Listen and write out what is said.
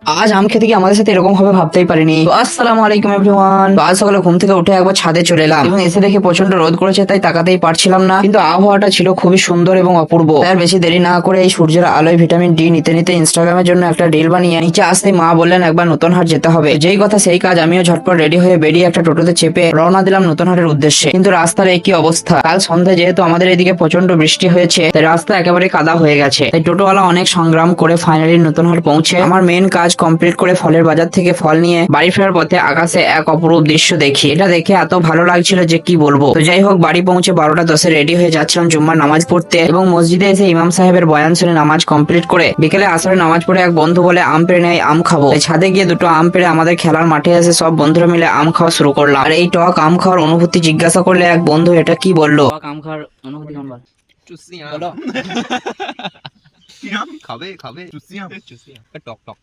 আজ আম খেতে গিয়ে আমাদের সাথে এরকম হবে ভাবতেই পারিনি। তো আসসালামু আলাইকুম এভরিওয়ান। তো আজ সকালে ঘুম থেকে উঠে একবার ছাদে চলে এলাম এবং এসে দেখে প্রচন্ড রোদ করেছে, তাই তাকাতেই পারছিলাম না, কিন্তু আবহাওয়াটা ছিল খুবই সুন্দর এবং অপূর্ব। তাই আর বেশি দেরি না করে এই সূর্যের আলোয় ভিটামিন ডি নিতে নিতে ইনস্টাগ্রামের জন্য একটা রিল বানিয়ে নিচে আসতে মা বললেন একবার নতুন হাট যেতে হবে। তো যেই কথা সেই কাজ, আমিও ঝটপট রেডি হয়ে বেরিয়ে একটা টোটোতে চেপে রওনা দিলাম নতুন হাটের উদ্দেশ্যে। কিন্তু রাস্তার একই অবস্থা, কাল সন্ধ্যায় যেহেতু আমাদের এদিকে প্রচন্ড বৃষ্টি হয়েছে, তাই রাস্তা একেবারে কাদা হয়ে গেছে। তাই টোটোওয়ালা অনেক সংগ্রাম করে ফাইনালি নতুন হাট পৌঁছে আমার মেন কাজ কমপ্লিট করে ফলের বাজার থেকে ফল নিয়ে বাড়ি ফেরার পথে আকাশে এক অপরূপ দৃশ্য দেখি। এটা দেখে এত ভালো লাগছিল যে কি বলবো। তো যাই হোক, বাড়ি পৌঁছে 12টা 10-এ রেডি হয়ে যাচ্ছিলাম জুম্মার নামাজ পড়তে এবং মসজিদে এসে ইমাম সাহেবের বয়ান শুনে নামাজ কমপ্লিট করে বিকেলে আসরে নামাজ পড়ে এক বন্ধু বলে আম পেড়ে নেয়, আম খাবো। তাই ছাদে গিয়ে দুটো আম পেড়ে আমাদের খেলার মাঠে এসে সব বন্ধুরা মিলে আম খাওয়া শুরু করলাম। আর এই টক আম খাওয়ার অনুভূতি জিজ্ঞাসা করলে এক বন্ধু এটা কি বললো, টক আম খাওয়ার অনুভূতি কেমন বল? চুষি আম। বলো। খাবে খাবে চুষি আম টক টক।